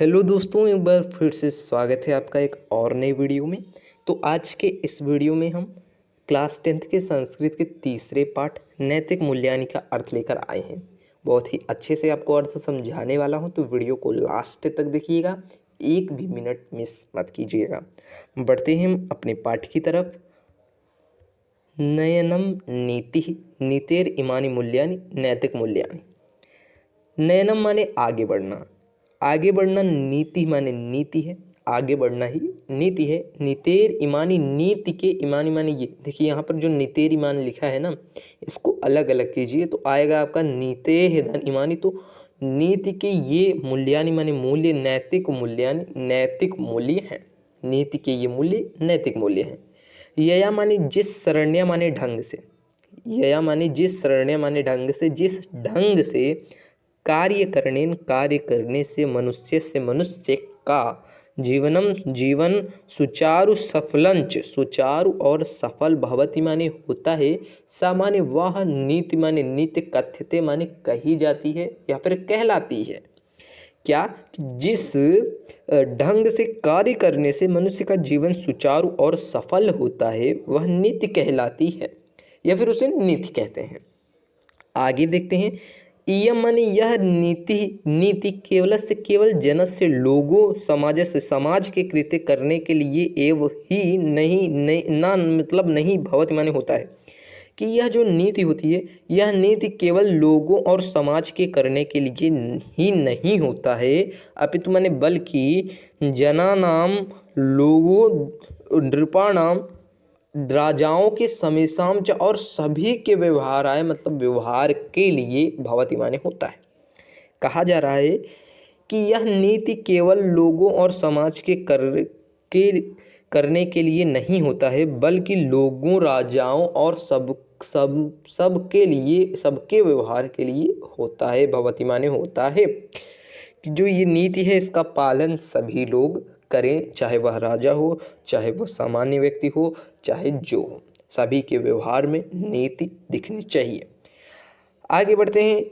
Hello दोस्तों, एक बार फिर से स्वागत है आपका एक और नई वीडियो में। तो आज के इस वीडियो में हम क्लास 10th के संस्कृत के तीसरे पाठ नैतिक मूल्यांकन का अर्थ लेकर आए हैं। बहुत ही अच्छे से आपको अर्थ समझाने वाला हूं, तो वीडियो को लास्ट तक देखिएगा, एक भी मिनट मिस मत कीजिएगा। बढ़ते हैं हम अपने पाठ की तरफ। नयनम नीति नीतेर इमानी मूल्यानि नैतिक मूल्यानि। नयनम माने आगे बढ़ना, आगे बढ़ना, नीति माने नीति है, आगे बढ़ना ही नीति है। नितेर ईमानी, नीति के ईमानी माने ये देखिए, यहाँ पर जो नितेर ईमान लिखा है ना, इसको अलग अलग कीजिए तो आएगा आपका नीते है धन ईमानी। तो नीति के ये मूल्यानि माने मूल्य, नैतिक मूल्यानि नैतिक मूल्य हैं। नीति के ये मूल्य नैतिक मूल्य हैं। यया माने जिस, शरण्य माने ढंग से, यया माने जिस, शरण्य माने ढंग से, जिस ढंग से कार्य करने से मनुष्य का जीवन सुचारु सफलंच, सुचारु और सफल भवति माने होता है। सामान्य वह नीति माने नीति, कथ्यते माने कही जाती है या फिर कहलाती है। क्या? जिस ढंग से कार्य करने से मनुष्य का जीवन सुचारू और सफल होता है वह नीति कहलाती है या फिर उसे नीति कहते हैं। आगे देखते हैं। इयम माने यह नीति केवल से केवल जनस्य, लोगों, समाज से, समाज के कृत्य करने के लिए एवं ही नहीं भवति माने होता है कि यह जो नीति होती है, यह नीति केवल लोगों और समाज के करने के लिए ही नहीं होता है, अपितु माने बल्कि जनानाम, लोगों, नृपाणाम, राजाओं के, समेसाम च, और सभी के व्यवहार आए, मतलब व्यवहार के लिए भवति माने होता है। कहा जा रहा है कि यह नीति केवल लोगों और समाज के करने के लिए नहीं होता है, बल्कि लोगों, राजाओं और सब के लिए, सबके व्यवहार के लिए होता है। भवति माने होता है कि जो ये नीति है इसका पालन सभी लोग करें, चाहे वह राजा हो, चाहे वह सामान्य व्यक्ति हो, चाहे जो हो, सभी के व्यवहार में नीति दिखनी चाहिए। आगे बढ़ते हैं।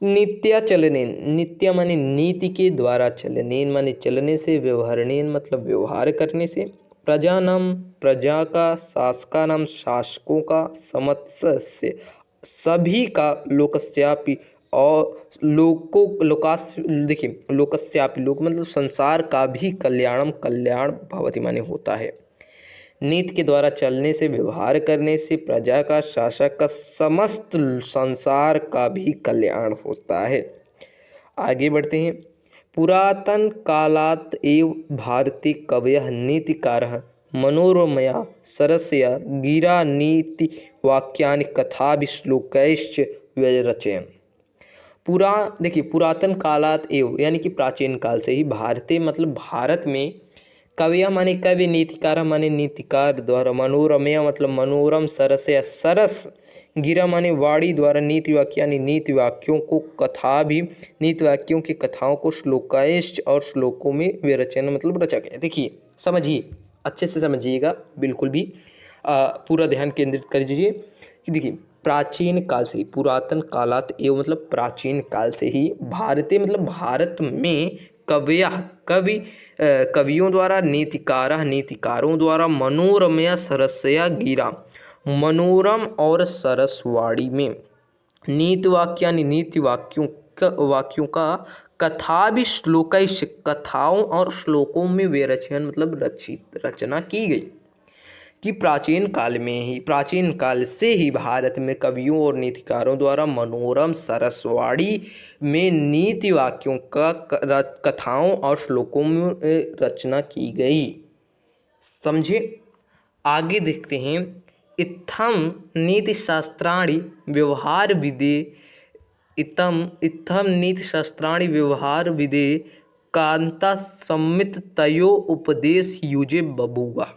नित्या चलनेन, नित्य माने नीति के द्वारा, चलनेन माने चलने से, व्यवहारणेन मतलब व्यवहार करने से, प्रजा नाम प्रजा का, शासका नाम शासकों का, समत्स्य सभी का, लोकस्यापि और देखिए लोकस्यापि, लोक मतलब संसार का भी, कल्याणम कल्याण भवति माने होता है। नीति के द्वारा चलने से, व्यवहार करने से प्रजा का, शासक का, समस्त संसार का भी कल्याण होता है। आगे बढ़ते हैं। पुरातन कालात् एव भारतीय कवयः नीतिकारः मनोरमया सरसया गिरा नीति वाक्यानि कथाभि श्लोकैश्च व्यरचयन्। देखिए, पुरातन कालात एव यानी कि प्राचीन काल से ही, भारतीय मतलब भारत में, कवय माने कवि, नीतिकार माने नीतिकार द्वारा, मनोरमया मतलब मनोरम, सरसया सरस, गिरा माने वाणी द्वारा, नीति वाक्य यानी नीति वाक्यों को, कथा भी नीति वाक्यों की कथाओं को, श्लोकायश्च और श्लोकों में विरचन मतलब रचा गया। देखिए समझिए, अच्छे से समझिएगा, बिल्कुल भी पूरा ध्यान केंद्रित कर दीजिए कि देखिए, प्राचीन काल से ही, पुरातन कालात एवं मतलब प्राचीन काल से ही, भारतीय मतलब भारत में, कवियों द्वारा, नीतिकारों द्वारा, मनोरमया सरसया गिरा, मनोरम और सरस वाणी में, नीति वाक्य यानी नीति वाक्यों का, कथा भी श्लोकैश, कथाओं और श्लोकों में विरचन मतलब रचना की गई। कि प्राचीन काल से ही भारत में कवियों और नीतिकारों द्वारा मनोरम सरसवाड़ी में नीति वाक्यों का, कथाओं और श्लोकों में रचना की गई। समझे? आगे देखते हैं। इत्थम नीति शास्त्राणि व्यवहार विदे, इत्थम नीति शास्त्राणि व्यवहार विदे कांता सम्मित तयो उपदेश युजे बभूवा।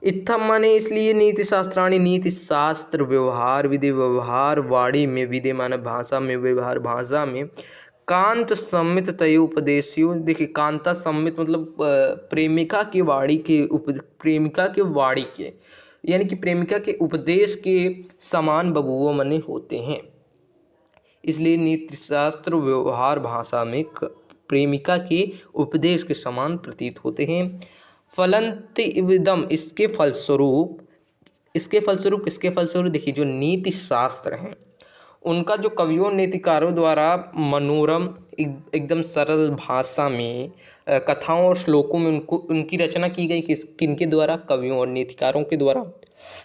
इत्थम माने इसलिए, नीति शास्त्राणि नीति शास्त्र, व्यवहार विधि व्यवहार वाणी में, विधि माने भाषा में, व्यवहार भाषा में, कांत सम्मित तय उपदेशियों। देखिए, कांता सम्मित मतलब प्रेमिका की वाणी के, प्रेमिका के वाणी के यानी कि प्रेमिका के उपदेश के समान बबुओ मने होते हैं। इसलिए नीति शास्त्र व्यवहार भाषा में प्रेमिका के उपदेश के समान प्रतीत होते हैं। फलंतिविदम, इसके फलस्वरूप देखिए, जो नीति शास्त्र हैं उनका जो कवियों नीतिकारों द्वारा मनोरम एकदम सरल भाषा में कथाओं और श्लोकों में उनकी रचना की गई, किनके द्वारा? कवियों और नीतिकारों के द्वारा।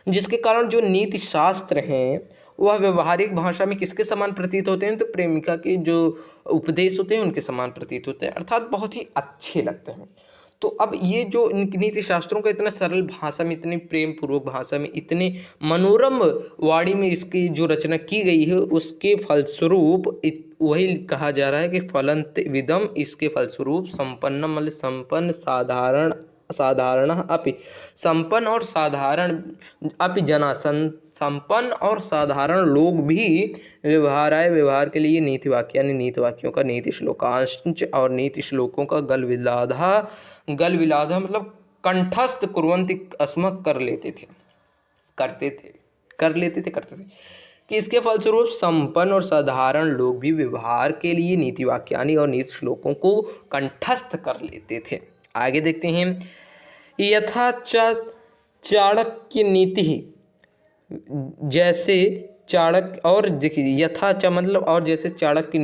जिसके कारण जो नीति शास्त्र हैं वह व्यवहारिक भाषा में किसके समान प्रतीत होते हैं? तो प्रेमिका के जो उपदेश होते हैं उनके समान प्रतीत होते हैं, अर्थात बहुत ही अच्छे लगते हैं। तो अब ये जो नीति शास्त्रों का इतना सरल भाषा में, इतनी प्रेम पूर्वक भाषा में, इतने मनोरम वाणी में इसकी जो रचना की गई है, उसके फलस्वरूप वही कहा जा रहा है कि फलंत विदम, इसके फलस्वरूप संपन्नम मतलब संपन्न, साधारण अपि, संपन्न और साधारण अपि जना, संपन्न और साधारण लोग भी व्यवहार के लिए नीति वाक्य यानी नीति वाक्यों का, नीति श्लोकांश और नीति श्लोकों का गल विलाधा मतलब कंठस्थ कुर्वन्ति अस्म कर लेते थे कि इसके फलस्वरूप संपन्न और साधारण लोग भी व्यवहार के लिए नीति वाक्यानि और नीति श्लोकों को कंठस्थ कर लेते थे। आगे देखते हैं, यथा चाणक्य नीति, जैसे चाणक्य, और देखिए यथा च मतलब और, जैसे चाणक्य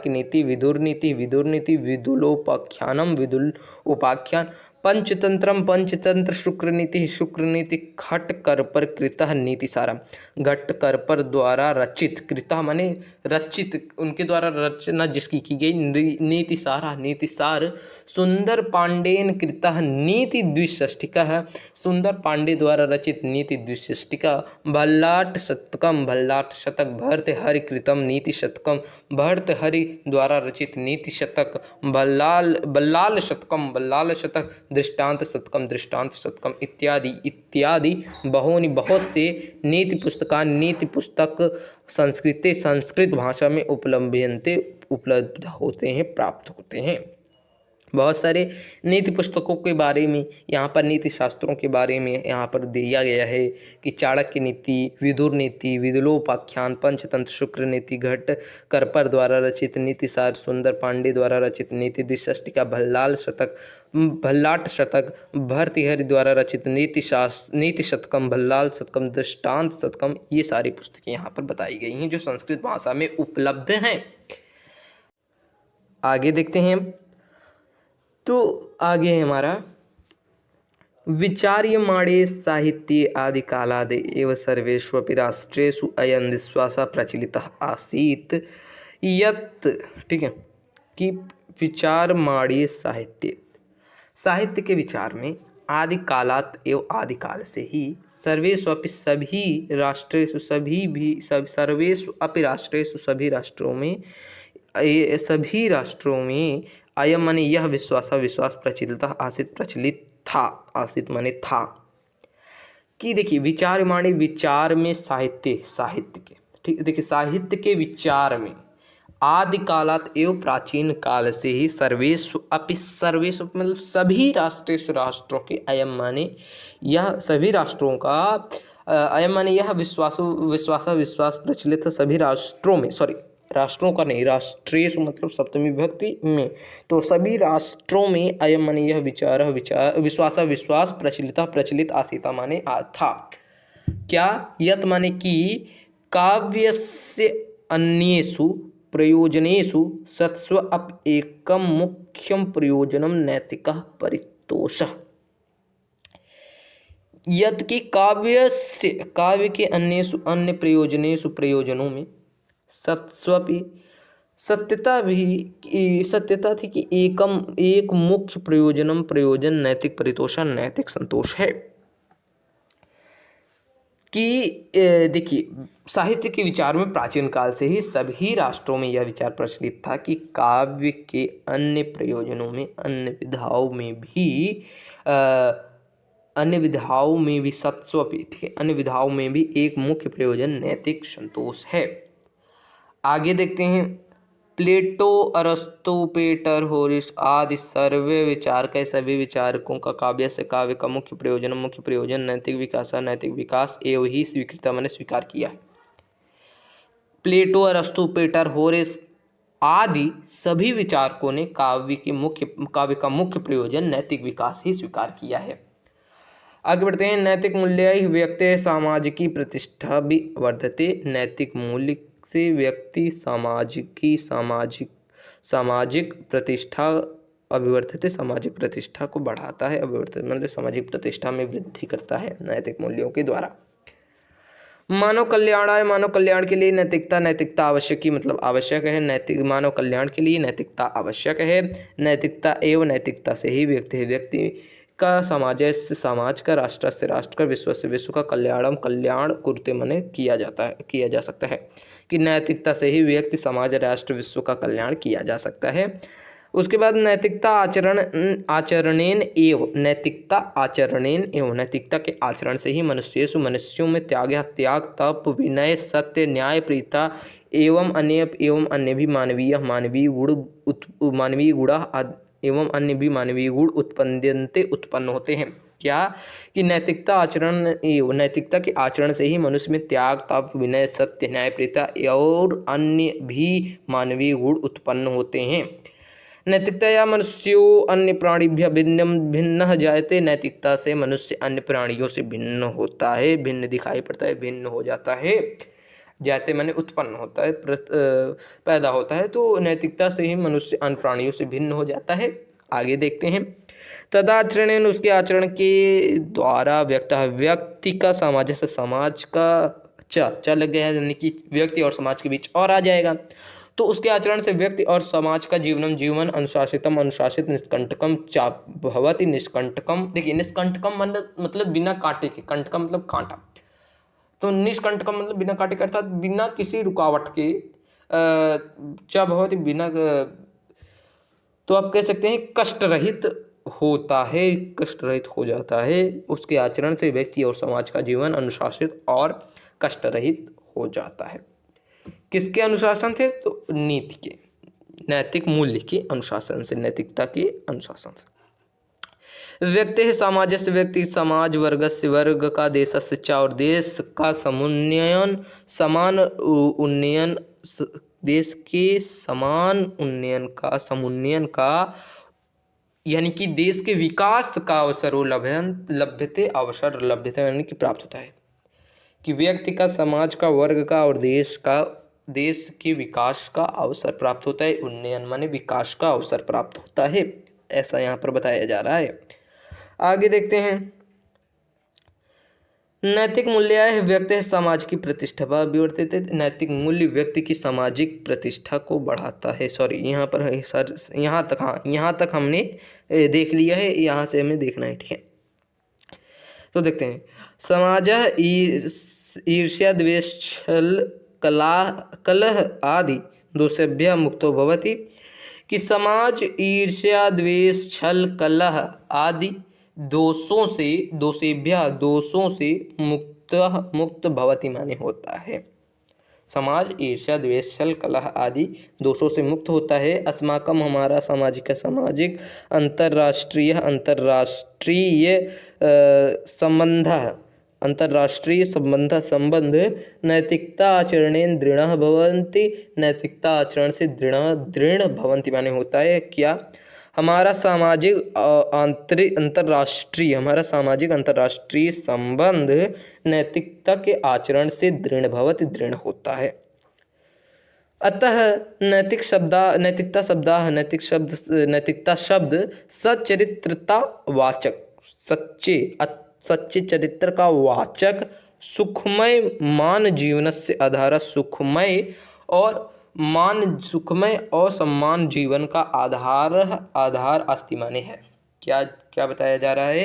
नीति, विदुर नीति, विदुलोपाख्यानम, विदुल उपाख्यान, पंचतंत्र, शुक्र नीति, खट कर पर कृतः नीति सारा, घट कर पर द्वारा रचित, कृतः माने रचित, उनके द्वारा रचना जिसकी की गई, नीति सार, सुंदर पांडेन कृतः नीति द्विषष्टिका, सुंदर पांडे द्वारा रचित नीति द्विषष्टिका, भल्लाट शतक, भर्तृहरि कृतम नीति शतकम, भर्तृहरि द्वारा रचित नीति शतक, बल्लाल शतक, दृष्टांत शतकम इत्यादि बहुत से नीति पुस्तक संस्कृत भाषा में उपलब्ध होते हैं, प्राप्त होते हैं। बहुत सारे नीति पुस्तकों के बारे में यहाँ पर, नीति शास्त्रों के बारे में यहाँ पर दिया गया है कि चाणक्य नीति, विदुर नीति, विदुलोपाख्यान, पंचतंत्र, शुक्र नीति, घट करपर द्वारा रचित नीति सार, सुंदर पांडे द्वारा रचित नीति द्विषष्टिका, भल्लाट शतक, भर्तृहरि द्वारा रचित नीति शतकम, भल्लाल शतकम, दृष्टांत शतकम, ये सारी पुस्तकें यहाँ पर बताई गई हैं जो संस्कृत भाषा में उपलब्ध हैं। आगे देखते हैं, तो आगे है हमारा विचार्यमाणे साहित्ये आदि कालाद एव सर्वेष्वपि राष्ट्रेषु अयं विश्वासः प्रचलितः आसीत् यत्, ठीक है, कि विचार्यमाणे साहित्य के विचार में आदि कालात एवं आदि काल से ही सर्वेष्वपि सभी राष्ट्रेषु सभी राष्ट्रों में अयम माने यह विश्वास प्रचलित था कि देखिए विचार माने विचार में साहित्य के, ठीक, देखिए साहित्य के विचार में आदि कालात एवं प्राचीन काल से ही सर्वेषु मतलब सभी राष्ट्रों के, अयम माने यह सभी राष्ट्रों का, अयम माने यह विश्वास प्रचलित सभी राष्ट्रों में, राष्ट्रों का नहीं, राष्ट्रेषु मतलब सप्तमी विभक्ति में, तो सभी राष्ट्रों में अयम माने यह विश्वास प्रचलित आसीता माने था। क्या? यत माने कि काव्यस्य अन्येषु प्रयोजनेषु सत्स्व अप एकम मुख्यम प्रयोजनम नैतिकः परितोषः। यत कि काव्य के अन्य प्रयोजनों में सत्स्वपि सत्यता थी कि एक मुख्य प्रयोजन नैतिक परितोषण, नैतिक संतोष है। कि देखिए साहित्य के विचार में प्राचीन काल से ही सभी राष्ट्रों में यह विचार प्रचलित था कि काव्य के अन्य प्रयोजनों में, अन्य विधाओं में भी सत्स्वपि, ठीक है, अन्य विधाओं में भी एक मुख्य प्रयोजन नैतिक संतोष है। आगे देखते हैं, प्लेटो, अरस्तु, पेटर, होरिस आदि सभी विचारकों का काव्य का मुख्य प्रयोजन नैतिक विकास एवं ही स्वीकृत मैंने स्वीकार किया है। प्लेटो, अरस्तु, पेटर, होरिस आदि सभी विचारकों ने काव्य का मुख्य प्रयोजन नैतिक विकास ही स्वीकार किया है। आगे बढ़ते हैं। नैतिक मूल्य व्यक्ति सामाजिकी प्रतिष्ठा भी वर्धते। नैतिक मूल्य से व्यक्ति सामाजिक प्रतिष्ठा अभिवर्धते, सामाजिक प्रतिष्ठा को बढ़ाता है। अभिवर्धते मतलब सामाजिक प्रतिष्ठा में वृद्धि करता है नैतिक मूल्यों के द्वारा। मानव कल्याण के लिए नैतिकता आवश्यक ही मतलब आवश्यक है। नैतिक मानव कल्याण के लिए नैतिकता आवश्यक है। नैतिकता से ही व्यक्ति का समाज का, राष्ट्र से राष्ट्र का, विश्व से विश्व का कल्याण कुरुते मने किया जा सकता है। कि नैतिकता से ही व्यक्ति, समाज, राष्ट्र, विश्व का कल्याण किया जा सकता है। उसके बाद नैतिकता के आचरण से ही मनुष्यों में त्याग, तप, विनय, सत्य, न्याय, प्रीता एवं अन्य भी मानवीय गुण उत्पन्न होते हैं। क्या कि नैतिकता के आचरण से ही मनुष्य में त्याग, तप, विनय, सत्य, न्याय, प्रीता और अन्य भी मानवीय गुण उत्पन्न होते हैं। नैतिकता मनुष्यों अन्य प्राणिभ्यः भिन्न जायते। नैतिकता से मनुष्य अन्य प्राणियों से भिन्न होता है, भिन्न दिखाई पड़ता है, भिन्न हो जाता है। जाते माने उत्पन्न होता है, पैदा होता है। तो नैतिकता से ही मनुष्य अन्य प्राणियों से भिन्न हो जाता है। आगे देखते हैं। तदाचरणेन उसके आचरण के द्वारा व्यक्ति का समाज का च लग गया है, यानी कि व्यक्ति और समाज के बीच और आ जाएगा। तो उसके आचरण से व्यक्ति और समाज का जीवन अनुशासित निष्कंटकम चा भवति निष्कंटकम। देखिए निष्कंटकम मतलब बिना कांटे के, कंटकम मतलब कांटा, तो निष्कंटकम मतलब बिना कांटे के, अर्थात बिना किसी रुकावट के। चा भवति बिना, तो आप कह सकते हैं कष्ट रहित होता है, कष्ट रहित हो जाता है। उसके आचरण से व्यक्ति और समाज का जीवन अनुशासित और कष्ट रहित हो जाता है। किसके अनुशासन से? तो नीति के, नैतिक मूल्य के अनुशासन से, नैतिकता के अनुशासन से। व्यक्ति है समाजस्य व्यक्ति, समाज वर्गस्य वर्ग का, देशस्य च और देश का देश के समुन्नयन का यानी कि देश के विकास का अवसर लभ्यते यानी कि प्राप्त होता है। कि व्यक्ति का, समाज का, वर्ग का और देश के विकास का अवसर प्राप्त होता है। उन्नयन माने विकास का अवसर प्राप्त होता है, ऐसा यहाँ पर बताया जा रहा है। आगे देखते हैं। नैतिक मूल्य है व्यक्ति समाज की प्रतिष्ठा विवर्तते। नैतिक मूल्य व्यक्ति की सामाजिक प्रतिष्ठा को बढ़ाता है। सॉरी, यहाँ पर है सर, यहाँ तक हमने देख लिया है, यहाँ से हमें देखना है, ठीक है। तो देखते हैं। समाज ईर्ष्या द्वेष छल कलह आदि दोषेभ्यः मुक्तो भवति। कि समाज ईर्ष्या द्वेष छल कलह आदि दोषों से मुक्त भवति माने होता है। समाज ईर्ष्या द्वेष छल कलह आदि दोषों से मुक्त होता है। अस्माकम हमारा सामाजिक अंतर्राष्ट्रीय संबंध नैतिकता आचरणेन दृढ़ भवन्ति। नैतिकता आचरण से दृढ़ भवन्ति माने होता है क्या? हमारा सामाजिक अंतर्राष्ट्रीय संबंध नैतिकता के आचरण से दृढ़ होता है। अतः नैतिकता शब्द सच्चरित्रता वाचक, सच्चे चरित्र का वाचक, सुखमय मान जीवन से आधार, सुखमय और सम्मान जीवन का आधार अस्ति माने है। क्या बताया जा रहा है?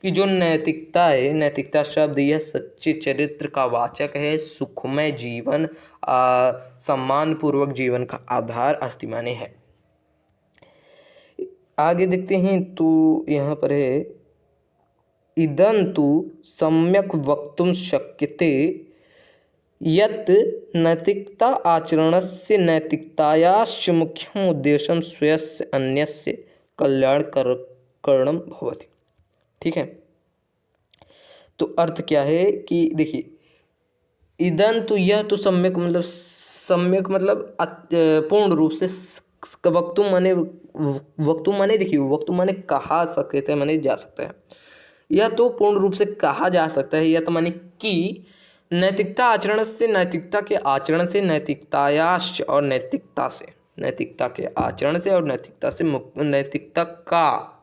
कि जो नैतिकता है, नैतिकता शब्द यह सच्चे चरित्र का वाचक है, सुखमय जीवन, सम्मान पूर्वक जीवन का आधार अस्ति माने है। आगे देखते हैं। तो यहाँ पर है इदन्तु सम्यक् वक्तुं शक्यते यत् नैतिकता आचरणस्य नैतिकतायाश्च मुख्यम् उद्देश्यं स्वस्य अन्यस्य कल्याणकरणं भवति। ठीक है, तो अर्थ क्या है कि देखिए, इदन्तु यह तो सम्यक मतलब सम्यक मतलब पूर्ण रूप से वक्तुम माने देखिए, वक्तुम माने कहा सकते माने जा सकता है, या तो पूर्ण रूप से कहा जा सकता है, या तो माने कि नैतिकता आचरण से, नैतिकता के आचरण से, नैतिकतायाश्च और नैतिकता से, नैतिकता के आचरण से और नैतिकता से, नैतिकता का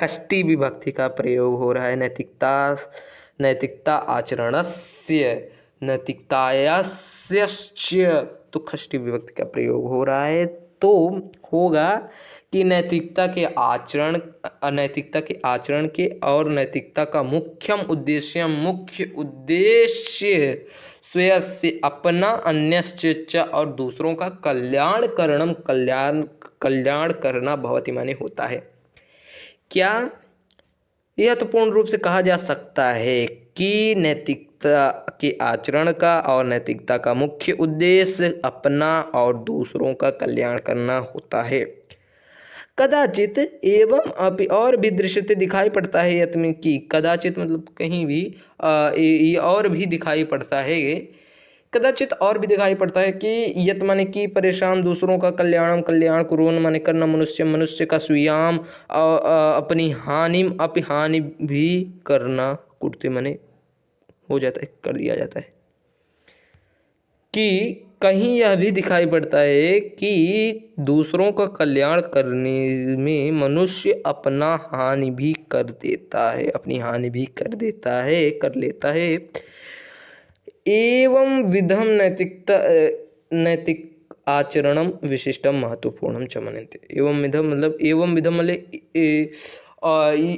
षष्ठी विभक्ति का प्रयोग हो रहा है। नैतिकता, नैतिकता आचरणस्य, नैतिकतायास्यश्च, तो षष्ठी विभक्ति का प्रयोग हो रहा है। तो होगा कि नैतिकता के आचरण, अनैतिकता के आचरण के और नैतिकता का मुख्य उद्देश्य स्वयस्य अपना, अन्यश्च और दूसरों का कल्याण करना भवति माने होता है। क्या यह तो पूर्ण रूप से कहा जा सकता है कि नैतिकता के आचरण का और नैतिकता का मुख्य उद्देश्य अपना और दूसरों का कल्याण करना होता है। कदाचित एवं अभी और भी दृश्यते दिखाई पड़ता है यत में कि, कदाचित मतलब कहीं भी ये और भी दिखाई पड़ता है, कदाचित और भी दिखाई पड़ता है कि यत माने कि परेशान दूसरों का कल्याण कुर्वन् माने करना, मनुष्य का स्वयं अपनी हानि भी करना, कुर्ते माने हो जाता है, कर दिया जाता है। कि कहीं यह भी दिखाई पड़ता है कि दूसरों का कल्याण करने में मनुष्य अपना हानि भी कर देता है, अपनी हानि भी कर देता है, कर लेता है। एवं विधम नैतिक आचरणम विशिष्टम महत्वपूर्णम च मन्यते। एवं विधम मतलब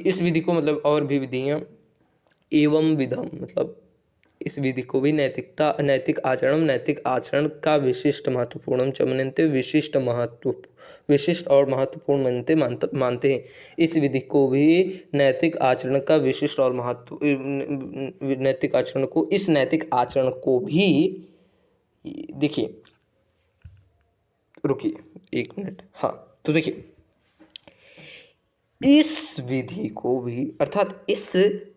इस विधि को मतलब और भी विधियाँ, एवं विधम मतलब इस विधि को भी नैतिक आचरण का विशिष्ट महत्वपूर्ण च मन्यन्ते, विशिष्ट और महत्वपूर्ण मानते हैं। इस विधि को भी नैतिक आचरण का विशिष्ट और इस नैतिक आचरण को भी, देखिए रुकिए एक मिनट, हाँ तो देखिए इस विधि को भी अर्थात इस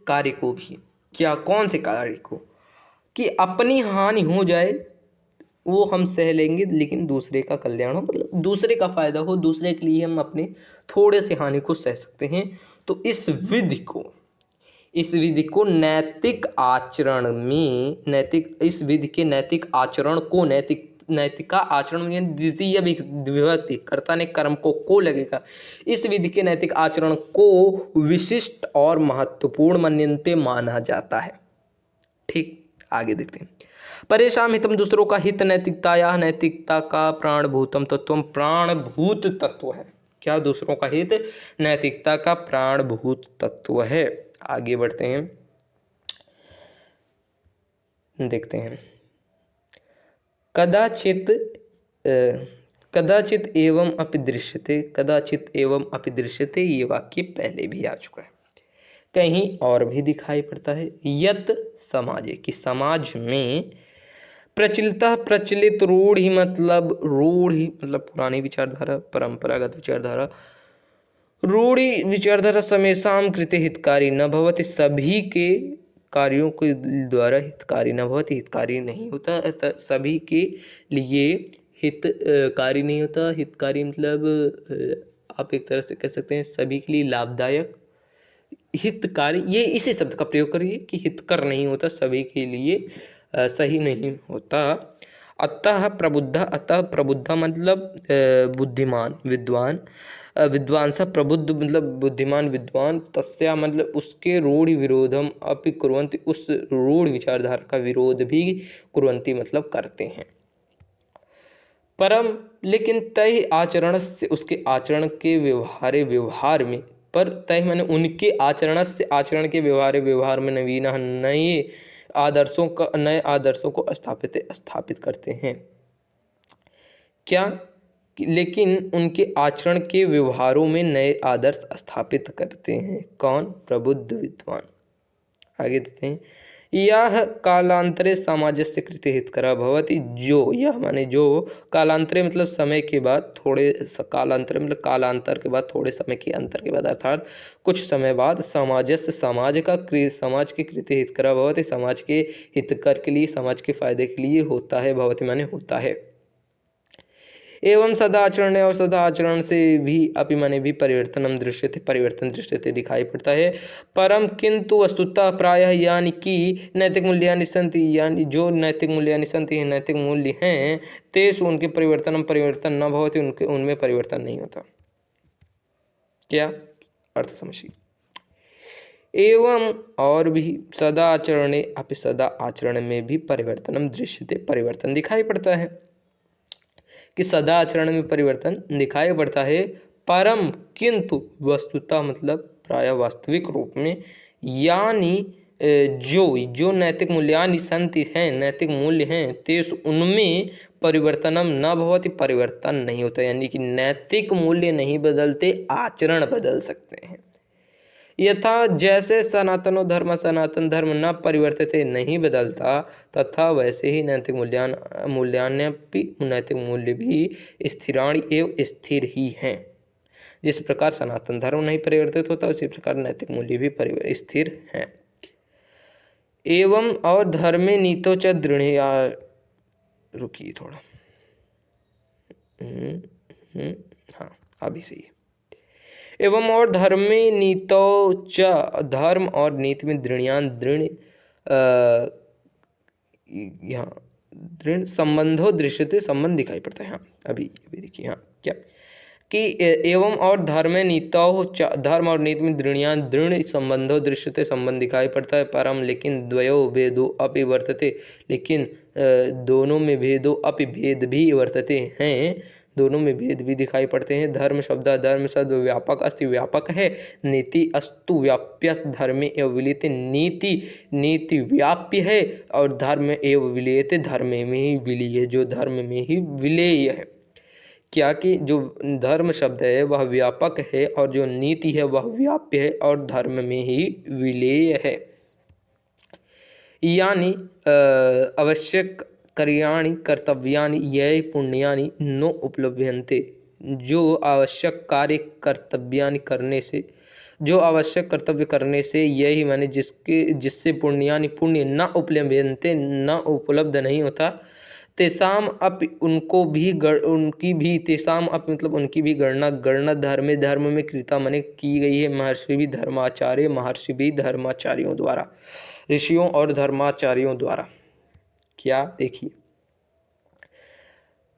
कार्य को भी, क्या कौन से कार्य को, कि अपनी हानि हो जाए वो हम सह लेंगे, लेकिन दूसरे का कल्याण हो, मतलब दूसरे का फायदा हो, दूसरे के लिए हम अपने थोड़े से हानि को सह सकते हैं। तो इस विधि को नैतिक आचरण में, इस विधि के नैतिक आचरण को, नैतिका आचरण में द्वितीय विभक्ति, कर्ता ने कर्म को लगेगा। इस विधि के नैतिक आचरण को विशिष्ट और महत्वपूर्ण मन्यन्ते माना जाता है। ठीक, आगे देखते हैं। परेशान हितम, दूसरों का हित नैतिकता, नैतिकता का प्राणभूतम तत्व, प्राणभूत तत्व है। क्या दूसरों का हित नैतिकता का प्राणभूत तत्व है। आगे बढ़ते हैं, देखते हैं। कदाचित एवं अपि दृश्यते, ये वाक्य पहले भी आ चुका है। कहीं और भी दिखाई पड़ता है, यत समाजे, कि समाज में प्रचलित रूढ़ि मतलब पुरानी विचारधारा, परंपरागत विचारधारा, रूढ़ि विचारधारा समेषां कृते हितकारी न भवति, सभी के कार्यों के द्वारा हितकारी न भवति, हितकारी नहीं होता, अर्थात सभी के लिए हितकारी नहीं होता। हितकारी मतलब आप एक तरह से कह सकते हैं सभी के लिए लाभदायक। हितकारी, ये इसी शब्द का प्रयोग करिए कि हितकर नहीं होता, सभी के लिए सही नहीं होता। अतः प्रबुद्ध मतलब बुद्धिमान, विद्वान सा, प्रबुद्ध मतलब बुद्धिमान विद्वान, तस्या मतलब उसके रूढ़ि विरोधम अपि कुर्वन्ति, उस रूढ़ विचारधारा का विरोध भी कुर्वन्ति मतलब करते हैं। परम लेकिन तय आचरण से, उसके आचरण के व्यवहार में, पर तय माने उनके आचरण के व्यवहार में नवीन, नए आदर्शों को स्थापित करते हैं। क्या, लेकिन उनके आचरण के व्यवहारों में नए आदर्श स्थापित करते हैं। कौन? प्रबुद्ध विद्वान। आगे देखते हैं। यह कालांतरे सामंजस्य कृते हितकरा भवति। जो यह माने जो, कालांतरे मतलब समय के बाद, थोड़े कालांतरे मतलब कालांतर के बाद, थोड़े समय के अंतर के बाद, अर्थात कुछ समय बाद, सामंजस्य समाज के कृते हितकरा भवति, समाज के हितकर के लिए, समाज के फायदे के लिए होता है। भवति माने होता है। एवं सदाचरण, और सदाचरण से भी अपि माने भी परिवर्तनम दृश्यते, परिवर्तन दृश्यते दिखाई पड़ता है। परम किंतु वस्तुतः प्रायः यानी कि नैतिक मूल्यानि सन्ति, यानी जो नैतिक मूल्यानि सन्ति, नैतिक मूल्य हैं, तेषु उनके परिवर्तन न भवति, उनके उनमें परिवर्तन नहीं होता। क्या अर्थ समझिए। एवं और भी सदाचरणे अपि, सदा आचरण में भी परिवर्तनम दृश्यते, परिवर्तन दिखाई पड़ता है, कि सदाचरण में परिवर्तन दिखाई पड़ता है। परम किंतु वस्तुतः मतलब प्राय वास्तविक रूप में, यानी जो नैतिक मूल्यानि सन्ति हैं, नैतिक मूल्य हैं, तेषु उनमें परिवर्तनम न भवति, परिवर्तन नहीं होता, यानी कि नैतिक मूल्य नहीं बदलते, आचरण बदल सकते हैं। यथा जैसे सनातनो धर्म, सनातन धर्म न परिवर्तित नहीं बदलता, तथा वैसे ही नैतिक मूल्यान्यपि, नैतिक मूल्य भी स्थिराणि एवं स्थिर ही हैं। जिस प्रकार सनातन धर्म नहीं परिवर्तित होता, उसी प्रकार नैतिक मूल्य भी स्थिर हैं। एवं और धर्मे नीतो च दृढ़या, रुकिए थोड़ा, हाँ अभी सही है। एवं और धर्मे नीतो च, धर्म और नीति में दृढ़यान, दृढ़ यहाँ दृढ़ संबंधो दृश्यते, संबंध दिखाई पड़ता है। हाँ अभी देखिए, हाँ क्या कि एवं और धर्मे नीतो च, धर्म और नीति में दृढ़यान, दृढ़ संबंधो दृश्यते, संबंध दिखाई पड़ता है। परम लेकिन द्वयो भेदो अपि वर्तते, लेकिन दोनों में भेदो अपि, भेद भी वर्तते हैं, दोनों में भेद भी दिखाई पड़ते हैं। धर्म शब्द, धर्म शब्द व्यापक अस्ति, व्यापक है। नीति अस्तु व्याप्य धर्मे एवं विलीयते, नीति व्याप्य है, और धर्म एवं विलीयते, धर्म में ही विलीय, जो धर्म में ही विलेय है। क्या कि जो धर्म शब्द है वह व्यापक है, और जो नीति है वह व्याप्य है, और धर्म में ही विलेय है। यानी आवश्यक कार्याणि कर्तव्यानि ये पुण्यानि नो उपलभ्यन्ते, जो आवश्यक कार्य कर्तव्यानि करने से, जो आवश्यक कर्तव्य करने से, यही माने जिससे पुण्यानि पुण्य न उपलभ्यन्ते, न उपलब्ध नहीं होता। तेसाम अपि उनको भी उनकी भी, तेसाम अपि मतलब उनकी भी गणना धर्म में कृता माने की गई है। महर्षि भी धर्माचार्य, महर्षि भी धर्माचार्यों द्वारा, ऋषियों और धर्माचार्यों द्वारा। क्या देखिए,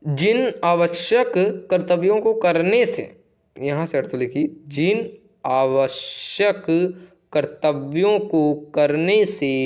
जिन आवश्यक कर्तव्यों को करने से, यहाँ से अर्थ लिखिए, जिन आवश्यक कर्तव्यों को करने से,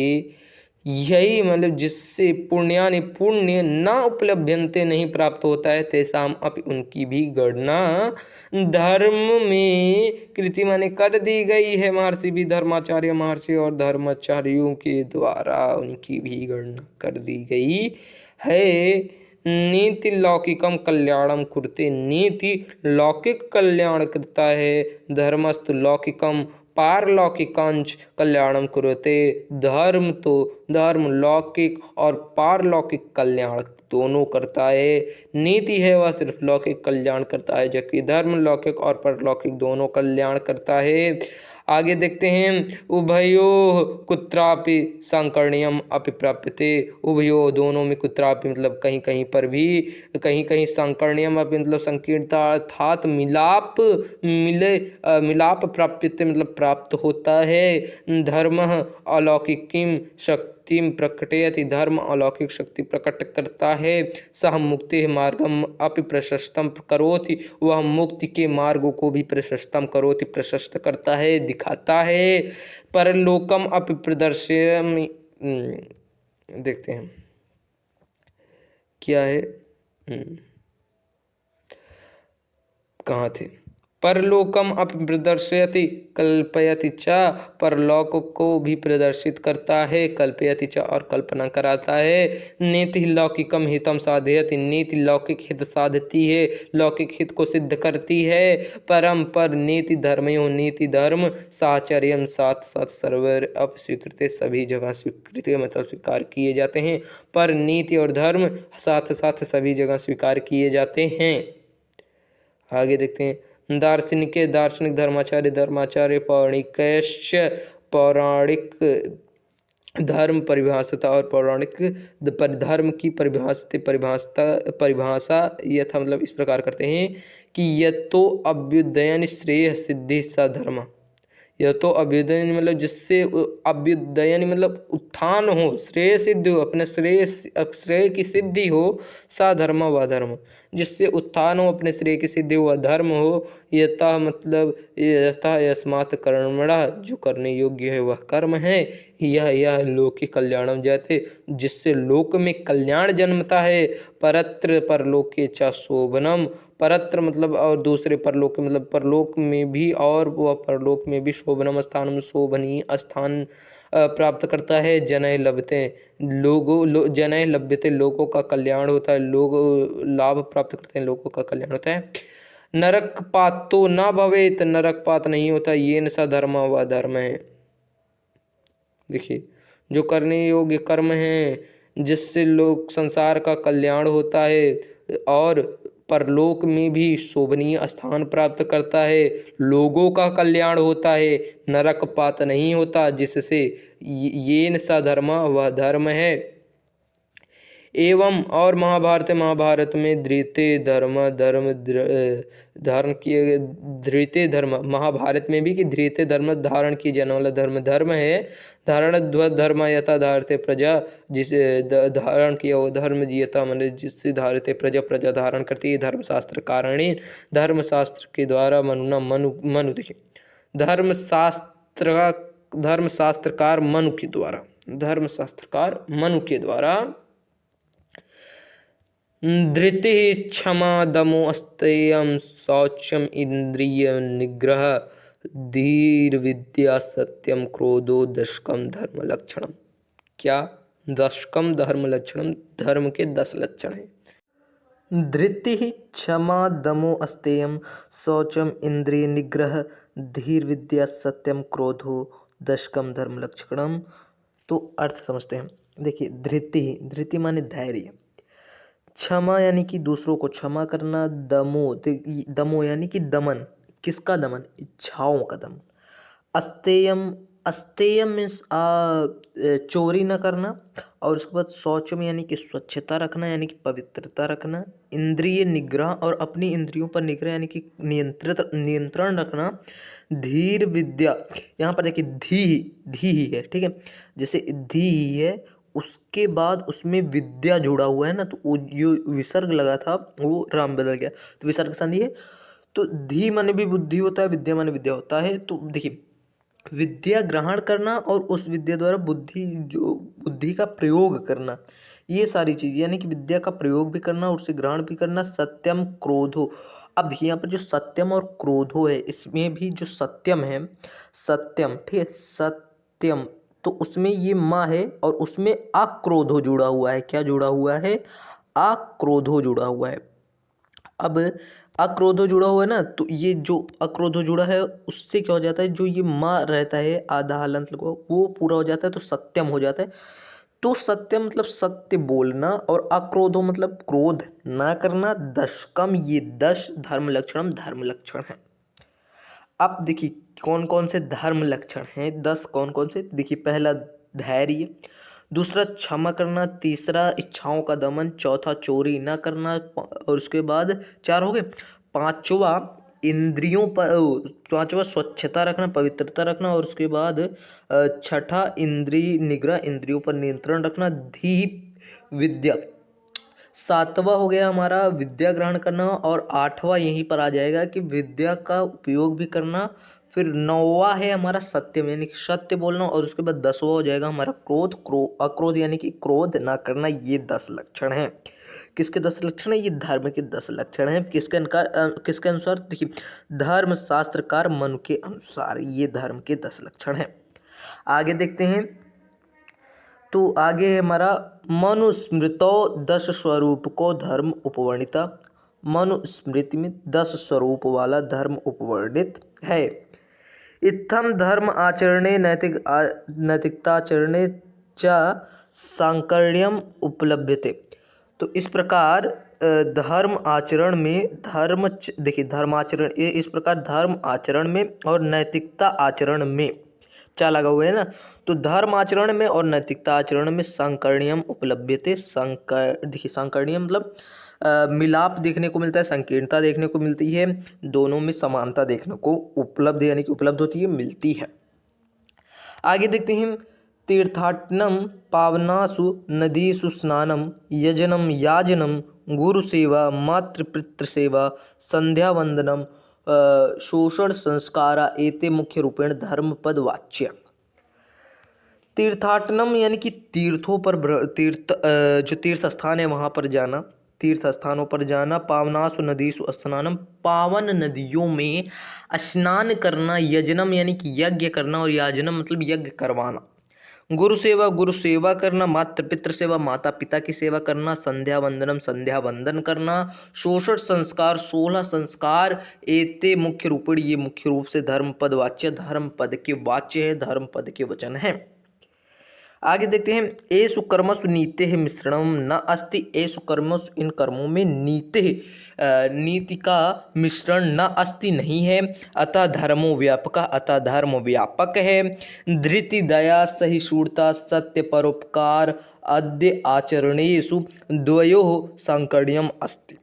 यही मतलब जिससे पुण्यानि पुण्य न उपलभ्यन्ते नहीं प्राप्त होता है, तेसाम अपि उनकी भी गणना धर्म में कृति माने कर दी गई है। महर्षि भी धर्माचार्य, महर्षि और धर्माचार्यों के द्वारा उनकी भी गणना कर दी गई है। नीति लौकिकम कल्याणम कुरुते, नीति लौकिक कल्याण करता है। धर्मस्तु लौकिकम पारलौकिकांच कल्याणम कुरुते, धर्म लौकिक और पारलौकिक कल्याण दोनों करता है। नीति है वह सिर्फ लौकिक कल्याण करता है, जबकि धर्म लौकिक और परलौकिक दोनों कल्याण करता है। आगे देखते हैं, उभयो कुत्रापि सांकर्ण्यम अपि प्राप्यते, उभयो दोनों में, कुत्रापि मतलब कहीं कहीं पर भी, कहीं कहीं सांकर्ण्यम अपि मतलब संकीर्णता, अर्थात मिलाप प्राप्यते मतलब प्राप्त होता है। धर्म अलौकिकीम शक्तिम प्रकटयति, धर्म अलौकिक शक्ति प्रकट करता है। सह मुक्ति मार्गम अपि प्रशस्तम करोति, वह मुक्ति के मार्ग को भी प्रशस्तम करोति, प्रशस्त करता है, दिखाता है। परलोकम अपि प्रदर्शयामि, देखते हैं क्या है, कहाँ थे। परलोकम अपि प्रदर्शयति कल्पयति च, परलोक को भी प्रदर्शित करता है, कल्पयति च और कल्पना कराता है। नीति लौकिकम हितम साधयति, नीति लौकिक हित साधती है, लौकिक हित को सिद्ध करती है। परम पर नीति धर्मयो, नीति धर्म साचर्यम साथ साथ सर्वर अप स्वीकृत, सभी जगह स्वीकृत मतलब स्वीकार किए जाते हैं। पर नीति और धर्म साथ साथ सभी जगह स्वीकार किए जाते हैं। आगे देखते हैं। दार्शनिक दार्शनिक, धर्माचार्य धर्माचार्य, पौराणिकश्च पौराणिक, धर्म परिभाषिता और पौराणिक धर्म की परिभाषा यथा मतलब इस प्रकार करते हैं कि यतो अभ्युदयन श्रेय सिद्धि स धर्म, यह तो अभ्युदयन मतलब जिससे अभ्युदयन मतलब उत्थान हो, श्रेय सिद्धि हो, अपने श्रेय की सिद्धि हो, सा धर्म व धर्म, जिससे उत्थान हो, अपने श्रेय की सिद्धि हो, धर्म हो। यथा मतलब यथा यस्मात् कर्मणः, जो करने योग्य है वह कर्म है। यह लोके कल्याणम जयते, जिससे लोक में कल्याण जन्मता है। परत्र परलोके च शोभनम, परत्र मतलब और दूसरे परलोक मतलब परलोक में भी, और वह परलोक में भी शोभनम स्थान शोभनीय स्थान प्राप्त करता है। जनय लभते जनय लभ्यते, लोगों का कल्याण होता है, लोग लाभ प्राप्त करते हैं, लोगों का कल्याण होता है। नरकपात तो न भवेत, नरकपात नहीं होता, ये न सा धर्म व धर्म है। देखिए, जो करने योग्य कर्म हैं जिससे लोग संसार का कल्याण होता है और परलोक में भी शोभनीय स्थान प्राप्त करता है, लोगों का कल्याण होता है, नरकपात नहीं होता, जिससे येन सा धर्म वह धर्म है। एवं और महाभारत में धृते धर्म, महाभारत में भी कि धृते धर्म धारण किए जाने वाला धर्म धर्म है। धारण धर्म यथा धारते प्रजा, जिसे धारण किया वो धर्म यथा मतलब जिससे धारते प्रजा, प्रजा धारण करती है। धर्मशास्त्र कारणे, धर्मशास्त्र के द्वारा मनुना मनु देखिए, धर्मशास्त्रकार मनु के द्वारा, धर्मशास्त्रकार मनु के द्वारा धृति क्षमा दमो अस्तेयम शौचम इंद्रिय निग्रह धीर विद्या सत्यम क्रोधो दशकम धर्म लक्षणम। क्या? दशकम धर्म लक्षणम, धर्म के 10 लक्षण हैं। धृति क्षमा दमो अस्तेयम शौचम इंद्रिय निग्रह धीर विद्या सत्यम क्रोधो दशकम धर्म लक्षणम। तो अर्थ समझते हैं। देखिए, धृति माने धैर्य, क्षमा यानी कि दूसरों को क्षमा करना, दमो यानी कि दमन, किसका दमन? इच्छाओं का दमन। अस्तेयम मीन्स चोरी न करना, और उसके बाद शौचम यानी कि स्वच्छता रखना, यानी कि पवित्रता रखना। इंद्रिय निग्रह, और अपनी इंद्रियों पर निग्रह यानी कि नियंत्रण रखना। धीर विद्या, यहाँ पर देखिए धी ही है, ठीक है, जैसे धी ही है, उसके बाद उसमें विद्या जुड़ा हुआ है ना, तो वो जो विसर्ग लगा था वो राम बदल गया, तो विसर्ग संधि है। तो धी माने भी बुद्धि होता है, विद्या माने विद्या होता है। तो देखिए, विद्या ग्रहण करना और उस विद्या द्वारा बुद्धि का प्रयोग करना, ये सारी चीज़ यानी कि विद्या का प्रयोग भी करना और उसे ग्रहण भी करना। सत्यम क्रोधो, अब देखिए यहाँ पर जो सत्यम और क्रोधो है, इसमें भी जो सत्यम है, सत्यम, ठीक है, सत्यम, तो उसमें ये माँ है और उसमें आक्रोधो जुड़ा हुआ है। क्या जुड़ा हुआ है? आक्रोधो जुड़ा हुआ है। अब अक्रोधो जुड़ा हुआ है ना, तो ये जो अक्रोधो जुड़ा है उससे क्या हो जाता है, जो ये माँ रहता है आधा हलंत लगा वो पूरा हो जाता है, तो सत्यम हो जाता है। तो सत्यम मतलब सत्य बोलना, और अक्रोधो मतलब क्रोध ना करना। दशकम, ये 10 धर्म लक्षण है। अब देखिए कौन कौन से धर्म लक्षण हैं, 10 कौन कौन से। देखिए, पहला धैर्य, दूसरा क्षमा करना, तीसरा इच्छाओं का दमन, चौथा चोरी न करना, और उसके बाद 4 हो गए। पांचवा स्वच्छता रखना, पवित्रता रखना, और उसके बाद छठा इंद्रिय निग्रह, इंद्रियों पर नियंत्रण रखना। धी विद्या, 7वां हो गया हमारा विद्या ग्रहण करना, और 8वां यहीं पर आ जाएगा कि विद्या का उपयोग भी करना, फिर 9वां है हमारा सत्यम यानी कि सत्य बोलना, और उसके बाद 10वां हो जाएगा हमारा क्रोध, अक्रोध यानी कि क्रोध ना करना। ये 10 लक्षण हैं। किसके 10 लक्षण है? ये धर्म के 10 लक्षण हैं। किसके अनुसार? देखिए, धर्म शास्त्रकार मनु के अनुसार ये धर्म के 10 लक्षण हैं। आगे देखते हैं, तो आगे है हमारा मनुस्मृतो 10 स्वरूप को धर्म उपवर्णिता। मनुस्मृति में 10 स्वरूप वाला धर्म उपवर्णित है। इत्थम धर्म आचरणे नैतिकताचरणे च सांकर्यम उपलभ्यते। तो इस प्रकार धर्म आचरण में देखिए धर्माचरण इस प्रकार धर्म आचरण में और नैतिकता आचरण में क्या लगा हुआ है ना, तो धर्म आचरण में और नैतिकता आचरण में सांकर्यम उपलभ्यते। देखिए सांकर्यम मतलब मिलाप देखने को मिलता है, संकीर्णता देखने को मिलती है, दोनों में समानता देखने को उपलब्ध यानी कि उपलब्ध होती है, मिलती है। आगे देखते हैं, तीर्थाटनम पावनासु नदीसु स्नानम यजनम याजनम गुरुसेवा मातृपितृसेवा संध्या वंदनम शोषण संस्कारा एते मुख्य रूपेण धर्मपद वाच्य। तीर्थाटनम यानी कि तीर्थों पर जो तीर्थ स्थान है वहाँ पर जाना, तीर्थ स्थानों पर जाना। पावनासु नदीसु स्नानम, पावन नदियों में स्नान करना। यजनम यानी कि यज्ञ करना, और याजनम मतलब यज्ञ करवाना। गुरु सेवा करना। मातृ पितृ सेवा, माता पिता की सेवा करना। संध्या वंदनम, संध्या वंदन करना। शोषण संस्कार, 16 संस्कार। एते मुख्य रूपेण, ये मुख्य रूप से धर्म पद वाच्य, धर्म पद के वाच्य है, धर्म पद के वचन है। आगे देखते हैं, एषु कर्मसु नीते मिश्रणम न अस्ति। एषु कर्मसु, इन कर्मों में नीते नीति का मिश्रण न अस्ति नहीं है। अतः धर्मो व्यापक, अतः धर्म व्यापक है। धृति दया सहिष्णुता सत्य परोपकार अद्य आचरणेषु द्वयोः सांकर्यम अस्ति।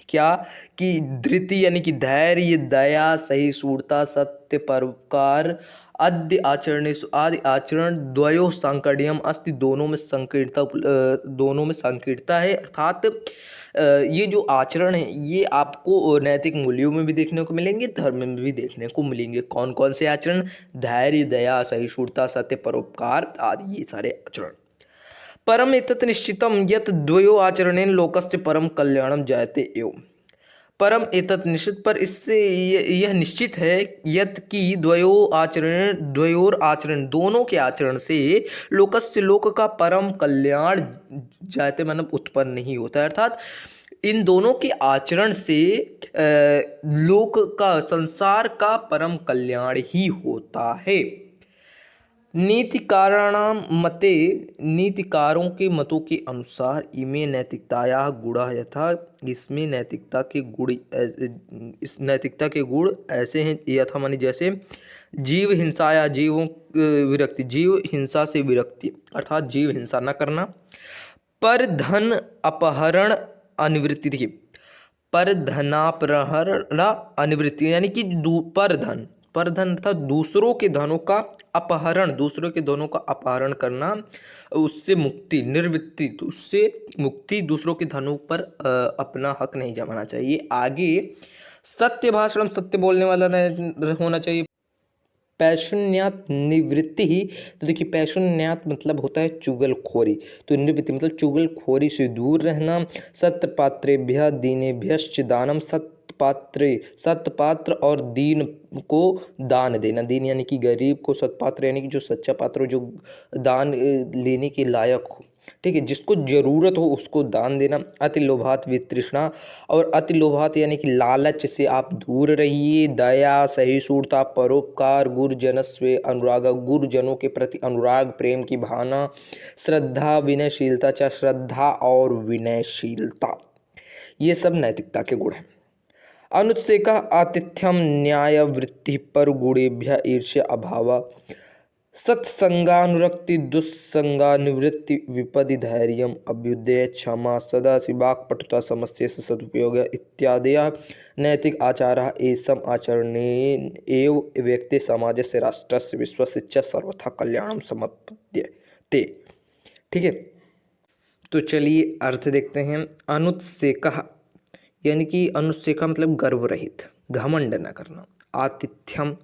क्या कि धृति यानी कि धैर्य, दया, सहिष्णुता, सत्य परोपकार आदि आचरण द्वयोः सांकर्यम अस्ति, दोनों में संकीर्णता है। अर्थात ये जो आचरण है ये आपको नैतिक मूल्यों में भी देखने को मिलेंगे, धर्म में भी देखने को मिलेंगे। कौन कौन से आचरण? धैर्य, दया, सहिष्णुता, सत्य परोपकार आदि ये सारे आचरण। परम एतत् निश्चितम यत् द्वयो आचरणेन लोकस्य परम कल्याणम जायते एवं। परम एतत् निश्चित, पर इससे यह निश्चित है यत् कि द्वयोर आचरण, दोनों के आचरण से लोकस्य, लोक का परम कल्याण जायते मतलब उत्पन्न नहीं होता है। अर्थात इन दोनों के आचरण से लोक का, संसार का परम कल्याण ही होता है। नीतिकाराणाम मते, नीतिकारों के मतों के अनुसार इमे नैतिकतायाः गुणः यथा, इसमें नैतिकता के गुण, इस नैतिकता के गुण ऐसे हैं। यथा माने जैसे जीव हिंसा या जीवों विरक्ति, जीव हिंसा से विरक्ति अर्थात जीव हिंसा न करना। पर धन अपहरण अनिवृत्ति, देखिए पर धनापहरण अनिवृत्ति यानी कि पर धन तथा दूसरों के धनों का अपहरण, दूसरों के धनों का अपहरण करना, उससे मुक्ति, निवृत्ति, तो उससे मुक्ति, दूसरों के धनों पर अपना हक नहीं जमाना चाहिए। आगे सत्य भाषण, सत्य बोलने वाला होना चाहिए। पैशुन्यात निवृत्ति ही, तो देखिए पैशुन्यात मतलब होता है चुगलखोरी, तो निवृत्ति मतलब चुगलखोरी से दूर रहना। सत्पात्रेभ्यः दीनेभ्यश्च दानम, सत्पात्र और दीन को दान देना। दीन यानी कि गरीब को, सत्पात्र यानी कि जो सच्चा पात्र हो, जो दान लेने के लायक हो, ठीक है, जिसको जरूरत हो उसको दान देना। अति लोभात वितृष्णा, और अति लोभात यानी कि लालच से आप दूर रहिए। दया, सहिष्णुता, परोपकार, गुरुजनस्वे अनुराग, गुरुजनों के प्रति अनुराग, प्रेम की भावना। श्रद्धा, विनयशीलता, चाहे श्रद्धा और विनयशीलता, ये सब नैतिकता के गुण हैं। अनुत्सेकः आतिथ्यम न्यायवृत्ति पर गुणेभ्यः ईर्ष्या अभाव, सत्संगानुरक्ति दुस्संगानिवृत्ति विपदि धैर्यम अभ्युदय क्षमा सदाशिवाक्पटुता समस्येषु सदुपयोग इत्यादयः नैतिक आचाराः एषम आचरणेन एव व्यक्ति समाजस्य राष्ट्रस्य विश्वस्य च सर्वथा कल्याणम समपद्यते। ठीक है, तो चलिए अर्थ देखते हैं। अनुत्सेकः यानी कि अनुत्सेकः मतलब गर्व रहित, घमंड न करना। आतिथ्यम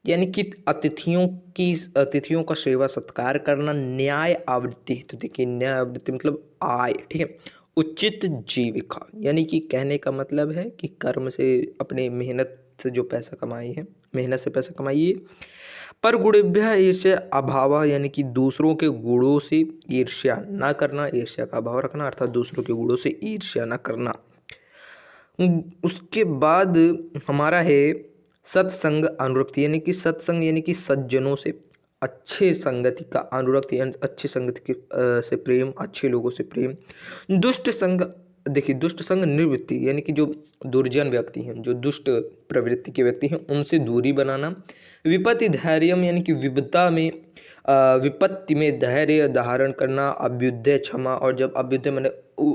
यानी कि अतिथियों का सेवा सत्कार करना। न्याय आवृत्ति, तो देखिए न्याय आवृत्ति मतलब आय, ठीक है। उचित जीविका, यानी कि कहने का मतलब है कि कर्म से, अपने मेहनत से जो पैसा कमाई है, मेहनत से पैसा कमाइए। पर गुणेभ्यः ईर्ष्या अभाव, यानी कि दूसरों के गुणों से ईर्ष्या ना करना, ईर्ष्या का अभाव रखना, अर्थात दूसरों के गुणों से ईर्ष्या ना करना। उसके बाद हमारा है सत्संग अनुरक्ति, यानी कि सत्संग यानी कि सज्जनों से अच्छे संगति का, अनुरक्ति यानी अच्छी संगति के से प्रेम, अच्छे लोगों से प्रेम। दुष्ट संग, देखिए दुष्ट संग निवृत्ति, यानी कि जो दुर्जन व्यक्ति हैं, जो दुष्ट प्रवृत्ति के व्यक्ति हैं, उनसे दूरी बनाना। विपत्ति धैर्यम, यानी कि विपत्ति में धैर्य धारण करना। अभ्युदय क्षमा, और जब अभ्युदय मैंने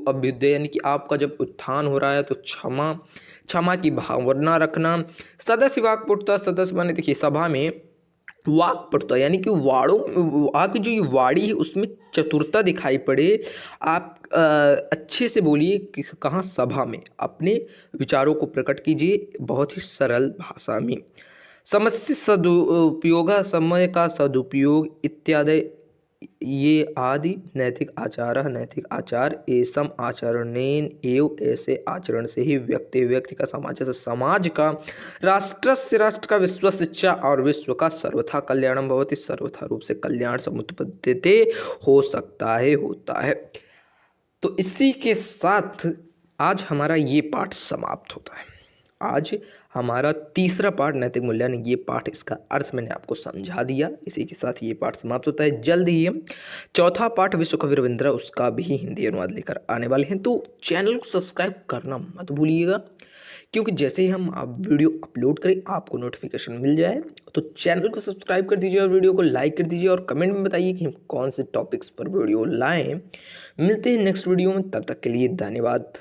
अभ्युदय यानी कि आपका जब उत्थान हो रहा है तो क्षमा की भावना रखना। सदस्य वाक्पटुता, सदस्य माने देखिए सभा में वाक्पटुता, यानी कि आपकी जो ये वाणी है उसमें चतुरता दिखाई पड़े। आप अच्छे से बोलिए कि कहाँ, सभा में अपने विचारों को प्रकट कीजिए बहुत ही सरल भाषा में। समस्य सदुपयोग, समय का सदुपयोग इत्यादि, ये आदि नैतिक आचार एसम आचरणेन एव, ऐसे आचरण से ही व्यक्ति का, समाज से समाज का, राष्ट्र से राष्ट्र का, विश्व शिक्षा और विश्व का सर्वथा कल्याणम भवति, सर्वथा रूप से कल्याण समुत्पद्यते हो सकता है, होता है। तो इसी के साथ आज हमारा ये पाठ समाप्त होता है। आज हमारा तीसरा पाठ नैतिक मूल्यांकन, ये पाठ, इसका अर्थ मैंने आपको समझा दिया। इसी के साथ ये पाठ समाप्त होता है। जल्द ही हम चौथा पाठ विश्व कवि रविंद्र, उसका भी हिंदी अनुवाद लेकर आने वाले हैं। तो चैनल को सब्सक्राइब करना मत भूलिएगा, क्योंकि जैसे ही हम वीडियो अपलोड करें आपको नोटिफिकेशन मिल जाए। तो चैनल को सब्सक्राइब कर दीजिए और वीडियो को लाइक कर दीजिए, और कमेंट में बताइए कि हम कौन से टॉपिक्स पर वीडियो लाएं। मिलते हैं नेक्स्ट वीडियो में, तब तक के लिए धन्यवाद।